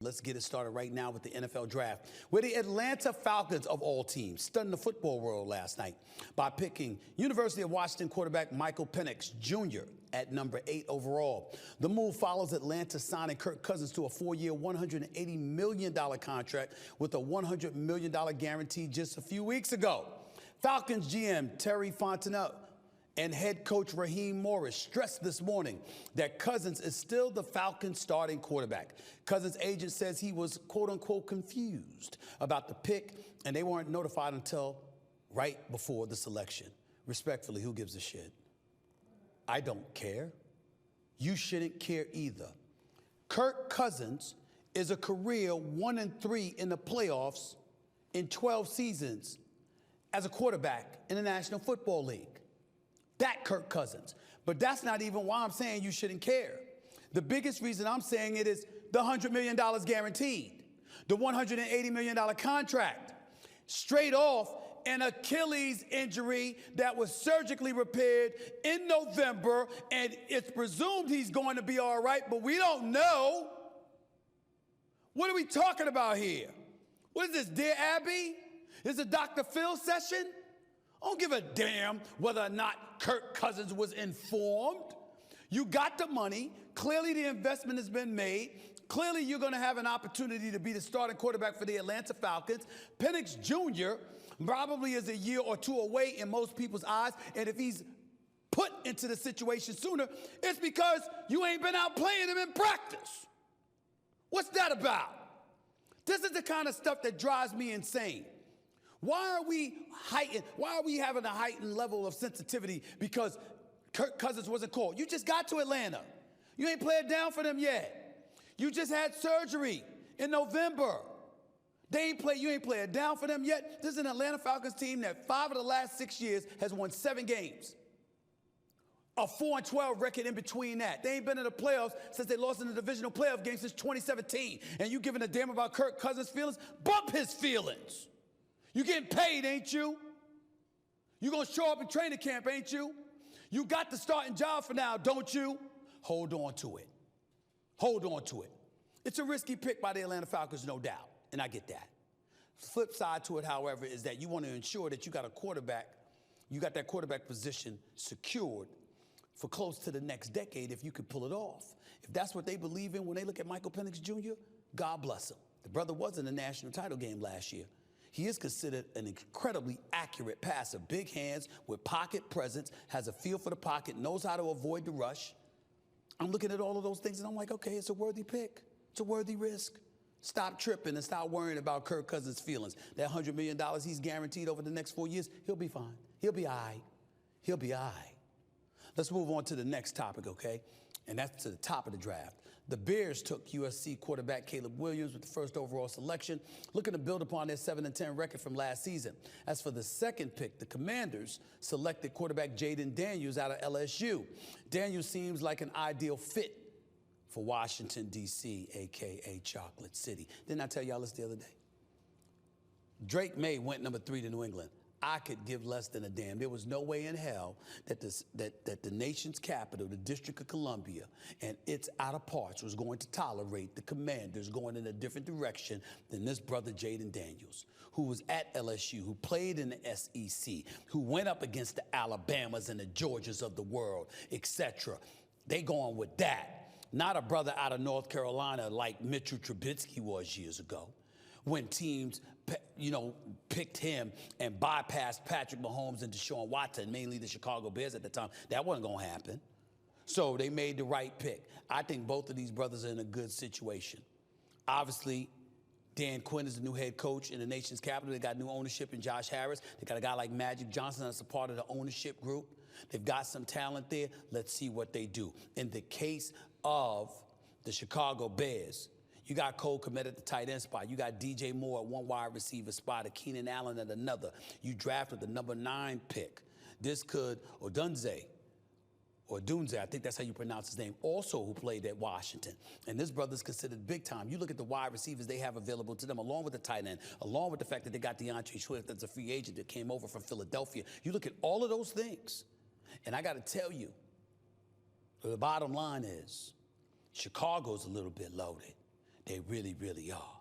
Let's get it started right now with the NFL draft, where the Atlanta Falcons, of all teams, stunned the football world last night by picking University of Washington quarterback Michael Penix Jr. at number 8 overall. The move follows Atlanta signing Kirk Cousins to a 4-year, $180 million contract with a $100 million guarantee just a few weeks ago. Falcons GM Terry Fontenot and head coach Raheem Morris stressed this morning that Cousins is still the Falcons' starting quarterback. Cousins' agent says he was, quote-unquote, confused about the pick, and they weren't notified until right before the selection. Respectfully, who gives a shit? I don't care. You shouldn't care either. Kirk Cousins is a career 1-3 in the playoffs in 12 seasons as a quarterback in the National Football League. That Kirk Cousins. But that's not even why I'm saying you shouldn't care. The biggest reason I'm saying it is the $100 million guaranteed, the $180 million contract, straight off an Achilles injury that was surgically repaired in November, and it's presumed he's going to be all right, but we don't know. What are we talking about here? What is this, Dear Abby? Is it Dr. Phil session? I don't give a damn whether or not Kirk Cousins was informed. You got the money. Clearly the investment has been made. Clearly you're going to have an opportunity to be the starting quarterback for the Atlanta Falcons. Penix Jr. probably is a year or two away in most people's eyes. And if he's put into the situation sooner, it's because you ain't been out playing him in practice. What's that about? This is the kind of stuff that drives me insane. Why are we having a heightened level of sensitivity because Kirk Cousins wasn't called? You just got to Atlanta. You ain't played down for them yet. You just had surgery in November. You ain't played down for them yet. This is an Atlanta Falcons team that 5 of the last 6 years has won 7 games. A 4-12 record in between that. They ain't been in the playoffs since they lost in the divisional playoff game since 2017. And you giving a damn about Kirk Cousins' feelings? Bump his feelings. You getting paid, ain't you? You gonna show up in training camp, ain't you? You got the starting job for now, don't you? Hold on to it. Hold on to it. It's a risky pick by the Atlanta Falcons, no doubt, and I get that. Flip side to it, however, is that you want to ensure that you got a quarterback, you got that quarterback position secured for close to the next decade if you could pull it off. If that's what they believe in when they look at Michael Penix Jr., God bless him. The brother was in the national title game last year. He is considered an incredibly accurate passer. Big hands with pocket presence, has a feel for the pocket, knows how to avoid the rush. I'm looking at all of those things and I'm like, okay, it's a worthy pick. It's a worthy risk. Stop tripping and stop worrying about Kirk Cousins' feelings. That $100 million he's guaranteed over the next 4 years, he'll be fine. He'll be all right. He'll be all right. Let's move on to the next topic, okay? And that's to the top of the draft. The Bears took USC quarterback Caleb Williams with the first overall selection, looking to build upon their 7-10 record from last season. As for the second pick, the Commanders selected quarterback Jaden Daniels out of LSU. Daniels seems like an ideal fit for Washington, D.C., a.k.a. Chocolate City. Didn't I tell y'all this the other day? Drake May went number 3 to New England. I could give less than a damn. There was no way in hell that the nation's capital, the District of Columbia, and its outer parts was going to tolerate the Commanders going in a different direction than this brother Jaden Daniels, who was at LSU, who played in the SEC, who went up against the Alabamas and the Georgias of the world, etc. They going with that. Not a brother out of North Carolina like Mitchell Trubisky was years ago, when teams, picked him and bypassed Patrick Mahomes and Deshaun Watson, mainly the Chicago Bears at the time. That wasn't going to happen. So they made the right pick. I think both of these brothers are in a good situation. Obviously, Dan Quinn is the new head coach in the nation's capital. They got new ownership in Josh Harris. They got a guy like Magic Johnson that's a part of the ownership group. They've got some talent there. Let's see what they do. In the case of the Chicago Bears, you got Cole Kmet at the tight end spot. You got DJ Moore at one wide receiver spot, a Keenan Allen at another. You drafted the number 9 pick. This could, Odunze, I think that's how you pronounce his name, also who played at Washington. And this brother's considered big time. You look at the wide receivers they have available to them, along with the tight end, along with the fact that they got DeAndre Swift that's a free agent that came over from Philadelphia. You look at all of those things, and I got to tell you, the bottom line is Chicago's a little bit loaded. They really, really are.